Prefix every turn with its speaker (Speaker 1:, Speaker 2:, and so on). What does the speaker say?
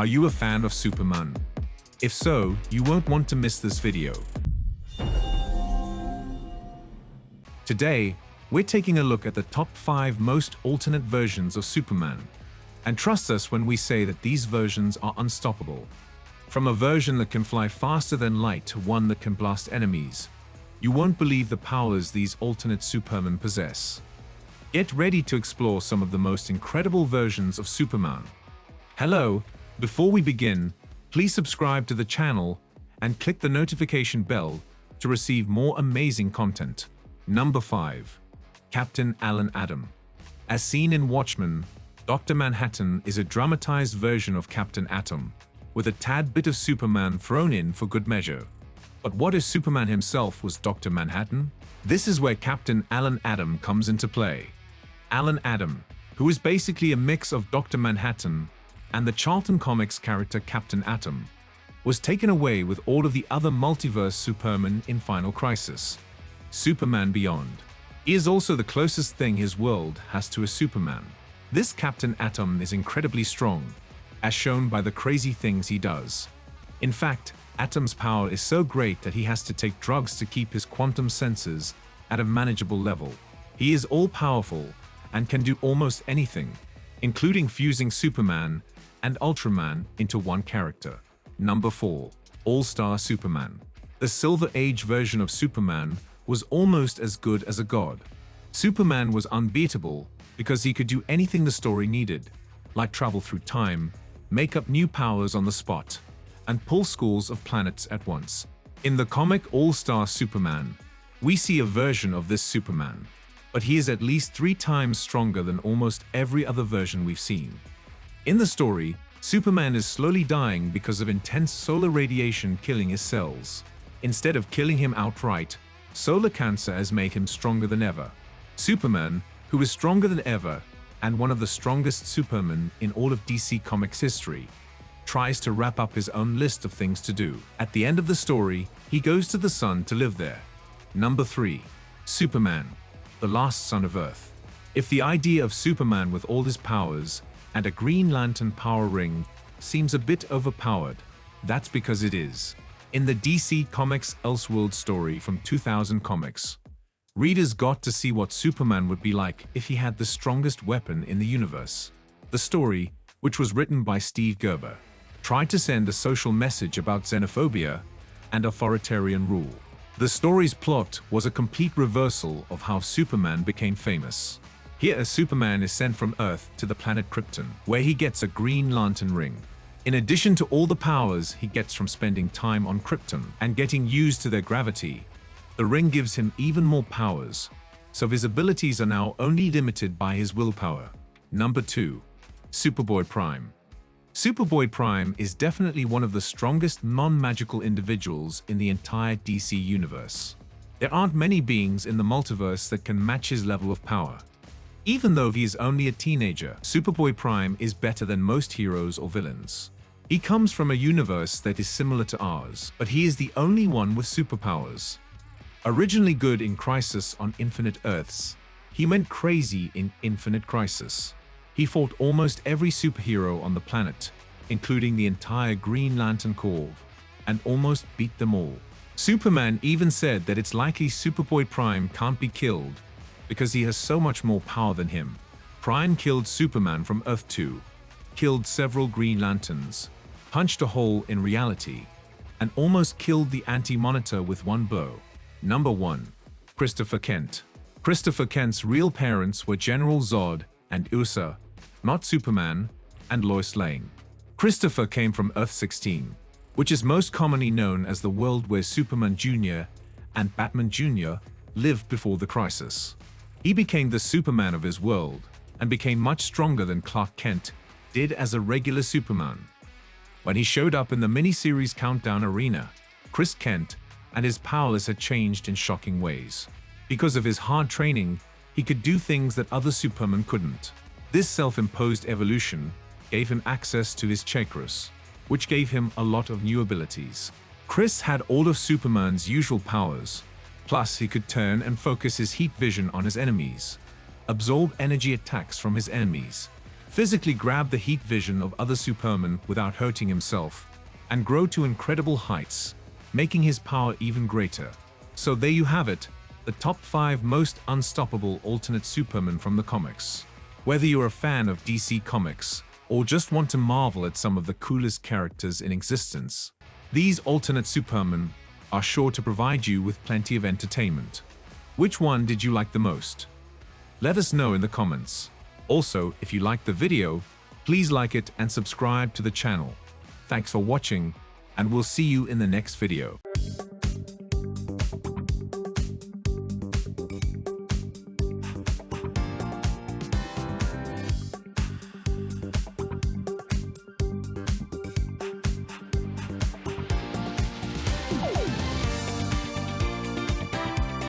Speaker 1: Are you a fan of Superman? If so, you won't want to miss this video. Today, we're taking a look at the top 5 most alternate versions of Superman. And trust us when we say that these versions are unstoppable. From a version that can fly faster than light to one that can blast enemies, you won't believe the powers these alternate Supermen possess. Get ready to explore some of the most incredible versions of Superman. Hello, before we begin, please subscribe to the channel and click the notification bell to receive more amazing content. Number 5. Captain Alan Adam. As seen in Watchmen, Dr. Manhattan is a dramatized version of Captain Atom, with a tad bit of Superman thrown in for good measure. But what if Superman himself was Dr. Manhattan? This is where Captain Alan Adam comes into play. Alan Adam, who is basically a mix of Dr. Manhattan and the Charlton Comics character Captain Atom, was taken away with all of the other multiverse Supermen in Final Crisis. Superman Beyond. He is also the closest thing his world has to a Superman. This Captain Atom is incredibly strong, as shown by the crazy things he does. In fact, Atom's power is so great that he has to take drugs to keep his quantum sensors at a manageable level. He is all-powerful and can do almost anything, including fusing Superman and Ultraman into one character. Number 4. AllStar Superman. The Silver Age version of Superman was almost as good as a god. Superman was unbeatable because he could do anything the story needed, like travel through time, make up new powers on the spot, and pull schools of planets at once. In the comic AllStar Superman, we see a version of this Superman, but he is at least 3 times stronger than almost every other version we've seen. In the story, Superman is slowly dying because of intense solar radiation killing his cells. Instead of killing him outright, solar cancer has made him stronger than ever. Superman, who is stronger than ever and one of the strongest Supermen in all of DC Comics history, tries to wrap up his own list of things to do. At the end of the story, he goes to the sun to live there. Number 3. Superman, the last son of Earth. If the idea of Superman with all his powers and a Green Lantern power ring seems a bit overpowered, that's because it is. In the DC Comics Elseworld story from 2000 Comics, readers got to see what Superman would be like if he had the strongest weapon in the universe. The story, which was written by Steve Gerber, tried to send a social message about xenophobia and authoritarian rule. The story's plot was a complete reversal of how Superman became famous. Here, Superman is sent from Earth to the planet Krypton, where he gets a Green Lantern ring. In addition to all the powers he gets from spending time on Krypton and getting used to their gravity, the ring gives him even more powers, so his abilities are now only limited by his willpower. Number 2. Superboy Prime. Superboy Prime is definitely one of the strongest non-magical individuals in the entire DC universe. There aren't many beings in the multiverse that can match his level of power. Even though he is only a teenager, Superboy Prime is better than most heroes or villains. He comes from a universe that is similar to ours, but he is the only one with superpowers. Originally good in Crisis on Infinite Earths, he went crazy in Infinite Crisis. He fought almost every superhero on the planet, including the entire Green Lantern Corps, and almost beat them all. Superman even said that it's likely Superboy Prime can't be killed because he has so much more power than him. Prime killed Superman from Earth 2, killed several Green Lanterns, punched a hole in reality, and almost killed the Anti-Monitor with one blow. Number 1. Christopher Kent. Christopher Kent's real parents were General Zod and Ursa, not Superman, and Lois Lane. Christopher came from Earth 16, which is most commonly known as the world where Superman Jr. and Batman Jr. lived before the crisis. He became the Superman of his world and became much stronger than Clark Kent did as a regular Superman. When he showed up in the miniseries Countdown Arena, Chris Kent and his powers had changed in shocking ways. Because of his hard training, he could do things that other Supermen couldn't. This self-imposed evolution gave him access to his chakras, which gave him a lot of new abilities. Chris had all of Superman's usual powers, plus he could turn and focus his heat vision on his enemies, absorb energy attacks from his enemies, physically grab the heat vision of other Supermen without hurting himself, and grow to incredible heights, making his power even greater. So there you have it, the top 5 most unstoppable alternate Supermen from the comics. Whether you're a fan of DC Comics, or just want to marvel at some of the coolest characters in existence, these alternate Supermen are sure to provide you with plenty of entertainment. Which one did you like the most? Let us know in the comments. Also, if you liked the video, please like it and subscribe to the channel. Thanks for watching, and we'll see you in the next video.